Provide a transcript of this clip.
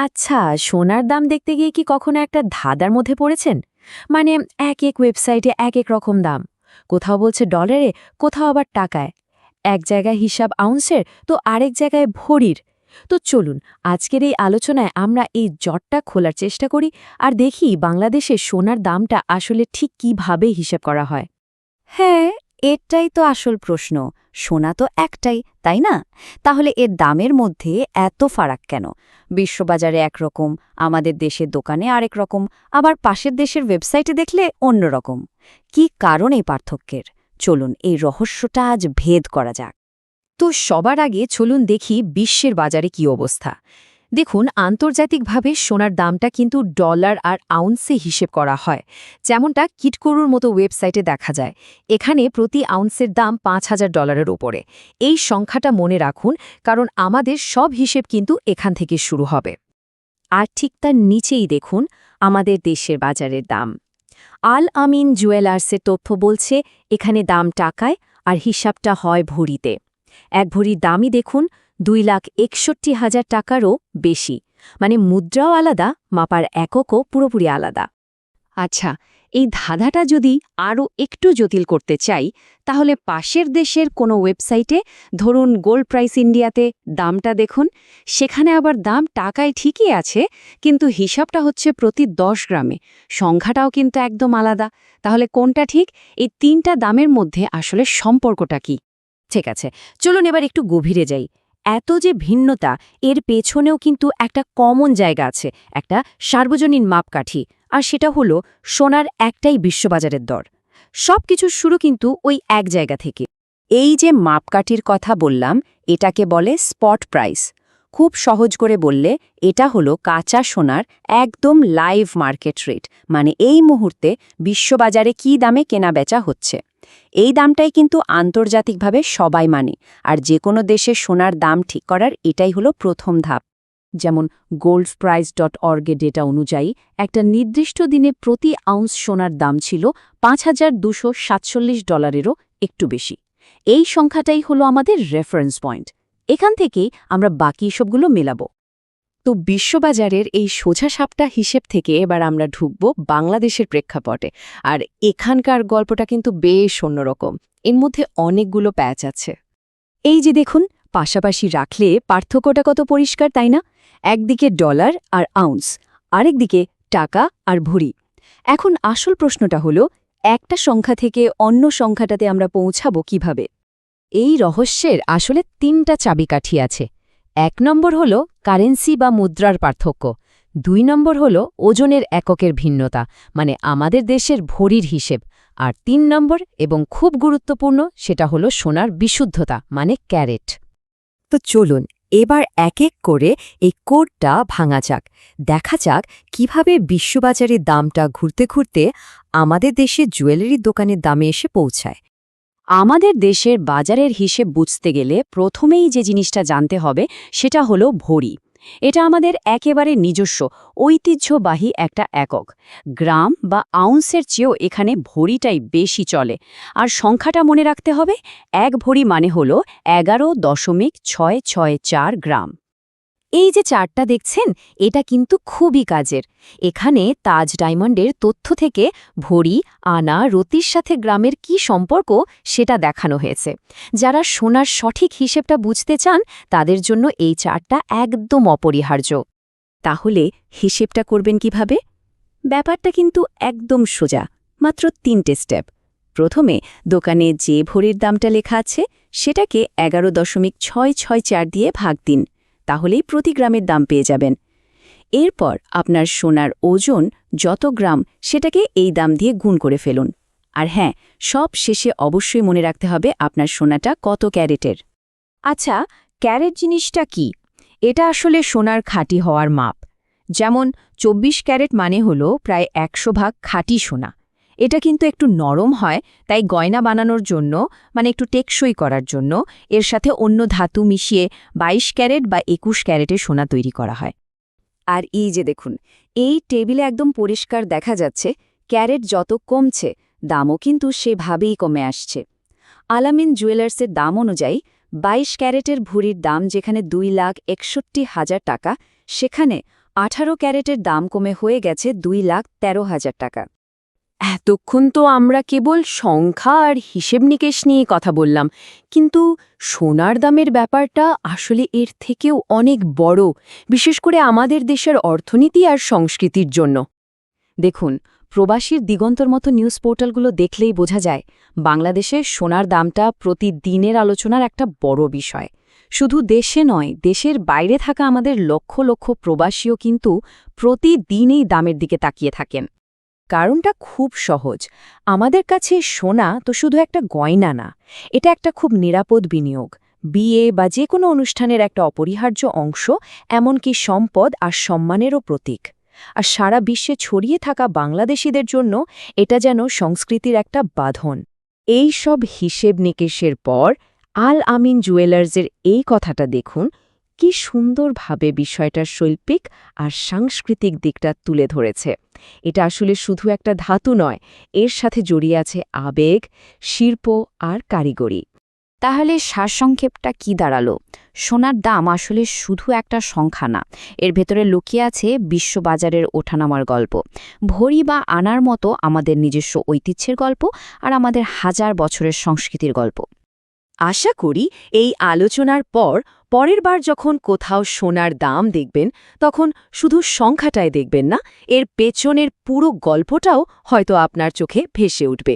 আচ্ছা, সোনার দাম দেখতে গিয়ে কি কখনো একটা ধাঁধার মধ্যে পড়েছেন? মানে এক এক ওয়েবসাইটে এক এক রকম দাম। কোথাও বলছে ডলারে, কোথাও আবার টাকায়। এক জায়গায় হিসাব আউন্সের, তো আরেক জায়গায় ভরির। তো চলুন, আজকের এই আলোচনায় আমরা এই জটটা খোলার চেষ্টা করি আর দেখি বাংলাদেশে সোনার দামটা আসলে ঠিক কিভাবে হিসাব করা হয়। হ্যাঁ, এটাই তো আসল প্রশ্ন। সোনা তো একটাই, তাই না? তাহলে এর দামের মধ্যে এত ফারাক কেন? বিশ্ববাজারে একরকম, আমাদের দেশের দোকানে আরেক রকম, আবার পাশের দেশের ওয়েবসাইটে দেখলে অন্যরকম। কি কারণ এই পার্থক্যের? চলুন এই রহস্যটা আজ ভেদ করা যাক। তো সবার আগে চলুন দেখি বিশ্বের বাজারে কি অবস্থা। দেখুন, আন্তর্জাতিকভাবে সোনার দামটা কিন্তু ডলার আর আউন্সে হিসেব করা হয়, যেমনটা কিটকরুর মতো ওয়েবসাইটে দেখা যায়। এখানে প্রতি আউন্সের দাম $৫,০০০ ওপরে। এই সংখ্যাটা মনে রাখুন, কারণ আমাদের সব হিসেব কিন্তু এখান থেকে শুরু হবে। আর ঠিক তার নিচেই দেখুন আমাদের দেশের বাজারের দাম। আল আমিন জুয়েলার্সের তথ্য বলছে এখানে দাম টাকায় আর হিসাবটা হয় ভরিতে। এক ভরির দামই দেখুন 2,61,000 টাকারও বেশি। মানে মুদ্রাও আলাদা, মাপার এককও পুরোপুরি আলাদা। আচ্ছা, এই ধাঁধাটা যদি আরও একটু জটিল করতে চাই, তাহলে পাশের দেশের কোনো ওয়েবসাইটে, ধরুন গোল্ড প্রাইস ইন্ডিয়াতে দামটা দেখুন। সেখানে আবার দাম টাকায় ঠিকই আছে, কিন্তু হিসাবটা হচ্ছে প্রতি 10 গ্রামে। সংখ্যাটাও কিন্তু একদম আলাদা। তাহলে কোনটা ঠিক? এই তিনটা দামের মধ্যে আসলে সম্পর্কটা কি? ঠিক আছে, চলুন এবার একটু গভীরে যাই। এত যে ভিন্নতা, এর পেছনেও কিন্তু একটা কমন জায়গা আছে, একটা সার্বজনীন মাপকাঠি। আর সেটা হলো সোনার একটাই বিশ্ববাজারের দর। সবকিছুর শুরু কিন্তু ওই এক জায়গা থেকে। এই যে মাপকাঠির কথা বললাম, এটাকে বলে স্পট প্রাইস। খুব সহজ করে বললে এটা হলো কাঁচা সোনার একদম লাইভ মার্কেট রেট, মানে এই মুহূর্তে বিশ্ববাজারে কী দামে কেনাবেচা হচ্ছে। এই দামটাই কিন্তু আন্তর্জাতিকভাবে সবাই মানে, আর যে কোনো দেশের সোনার দাম ঠিক করার এটাই হলো প্রথম ধাপ। যেমন goldprice.org এর ডেটা অনুযায়ী একটা নির্দিষ্ট দিনে প্রতি আউন্স সোনার দাম ছিল $5,247 একটু বেশি। এই সংখ্যাটাই হলো আমাদের রেফারেন্স পয়েন্ট। এখান থেকেই আমরা বাকি সবগুলো মেলাব। তো বিশ্ববাজারের এই সোজা সাপটা হিসেব থেকে এবার আমরা ঢুকব বাংলাদেশের প্রেক্ষাপটে। আর এখানকার গল্পটা কিন্তু বেশ অন্যরকম। এর মধ্যে অনেকগুলো প্যাচ আছে। এই যে দেখুন, পাশাপাশি রাখলে পার্থক্যটা কত পরিষ্কার, তাই না? একদিকে ডলার আর আউন্স, আরেকদিকে টাকা আর ভরি। এখন আসল প্রশ্নটা হলো, একটা সংখ্যা থেকে অন্য সংখ্যাটাতে আমরা পৌঁছাবো কিভাবে? এই রহস্যের আসলে 3টা চাবিকাঠি আছে। 1 নম্বর হল কারেন্সি বা মুদ্রার পার্থক্য। 2 নম্বর হল ওজনের এককের ভিন্নতা, মানে আমাদের দেশের ভরির হিসেব। আর 3 নম্বর এবং খুব গুরুত্বপূর্ণ, সেটা হলো সোনার বিশুদ্ধতা, মানে ক্যারেট। তো চলুন এবার এক এক করে এই কোডটা ভাঙা যাক। দেখা যাক কিভাবে বিশ্ববাজারের দামটা ঘুরতে ঘুরতে আমাদের দেশের জুয়েলারির দোকানের দামে এসে পৌঁছায়। আমাদের দেশের বাজারের হিসেব বুঝতে গেলে প্রথমেই যে জিনিসটা জানতে হবে সেটা হলো ভরি। এটা আমাদের একেবারে নিজস্ব, ঐতিহ্যবাহী একটা একক। গ্রাম বা আউন্সের চেয়েও এখানে ভরিটাই বেশি চলে। আর সংখ্যাটা মনে রাখতে হবে, 1 ভরি মানে হলো 11.664 গ্রাম। এই যে চার্টটা দেখছেন, এটা কিন্তু খুবই কাজের। এখানে তাজ ডায়মন্ডের তথ্য থেকে ভরি, আনা, রতির সাথে গ্রামের কি সম্পর্ক সেটা দেখানো হয়েছে। যারা সোনার সঠিক হিসেবটা বুঝতে চান, তাদের জন্য এই চার্টটা একদম অপরিহার্য। তাহলে হিসেবটা করবেন কিভাবে? ব্যাপারটা কিন্তু একদম সোজা, মাত্র 3টে স্টেপ। প্রথমে দোকানে যে ভরির দামটা লেখা আছে সেটাকে 11.664 দিয়ে ভাগ দিন, তাহলেই প্রতি গ্রামের দাম পেয়ে যাবেন। এরপর আপনার সোনার ওজন যত গ্রাম, সেটাকে এই দাম দিয়ে গুণ করে ফেলুন। আর হ্যাঁ, সব শেষে অবশ্যই মনে রাখতে হবে আপনার সোনাটা কত ক্যারেটের। আচ্ছা, ক্যারেট জিনিসটা কি? এটা আসলে সোনার খাঁটি হওয়ার মাপ। যেমন 24 ক্যারেট মানে হলো প্রায় 100 ভাগ খাঁটি সোনা। এটা কিন্তু একটু নরম হয়, তাই গয়না বানানোর জন্য, মানে একটু টেকসই করার জন্য এর সাথে অন্য ধাতু মিশিয়ে 22 ক্যারেট বা 21 ক্যারেটের সোনা তৈরি করা হয়। আর এই যে দেখুন, এই টেবিলে একদম পরিষ্কার দেখা যাচ্ছে ক্যারেট যত কমছে, দামও কিন্তু সেভাবেই কমে আসছে। আলামিন জুয়েলার্সের দাম অনুযায়ী 22 ক্যারেটের ভরির দাম যেখানে 2,61,000 টাকা, সেখানে 18 ক্যারেটের দাম কমে হয়ে গেছে 2,13,000 টাকা। এতক্ষণ তো আমরা কেবল সংখ্যা আর হিসেব নিকেশ নিয়ে কথা বললাম, কিন্তু সোনার দামের ব্যাপারটা আসলে এর থেকেও অনেক বড়, বিশেষ করে আমাদের দেশের অর্থনীতি আর সংস্কৃতির জন্য। দেখুন, প্রবাসীর দিগন্তর মতো নিউজ পোর্টালগুলো দেখলেই বোঝা যায় বাংলাদেশে সোনার দামটা প্রতিদিনের আলোচনার একটা বড় বিষয়। শুধু দেশে নয়, দেশের বাইরে থাকা আমাদের লক্ষ লক্ষ প্রবাসীও কিন্তু প্রতিদিনই দামের দিকে তাকিয়ে থাকেন। কারণটা খুব সহজ। আমাদের কাছে সোনা তো শুধু একটা গয়না না, এটা একটা খুব নিরাপদ বিনিয়োগ, বিয়ে বা যে কোনো অনুষ্ঠানের একটা অপরিহার্য অংশ, এমনকি সম্পদ আর সম্মানেরও প্রতীক। আর সারা বিশ্বে ছড়িয়ে থাকা বাংলাদেশিদের জন্য এটা যেন সংস্কৃতির একটা বাঁধন। এই সব হিসেব নিকেশের পর আল আমিন জুয়েলার্সের এই কথাটা দেখুন, কি সুন্দরভাবে বিষয়টার শৈল্পিক আর সাংস্কৃতিক দিকটা তুলে ধরেছে। এটা আসলে শুধু একটা ধাতু নয়, এর সাথে জড়িয়ে আছে আবেগ, শিল্প আর কারিগরি। তাহলে সারসংক্ষেপটা কি দাঁড়ালো? সোনার দাম আসলে শুধু একটা সংখ্যা না, এর ভেতরে লুকিয়ে আছে বিশ্ববাজারের ওঠানামার গল্প, ভরি বা আনার মতো আমাদের নিজস্ব ঐতিহ্যের গল্প আর আমাদের হাজার বছরের সংস্কৃতির গল্প। আশা করি এই আলোচনার পর পরের বার যখন কোথাও সোনার দাম দেখবেন, তখন শুধু সংখ্যাটাই দেখবেন না, এর পেছনের পুরো গল্পটাও হয়তো আপনার চোখে ভেসে উঠবে।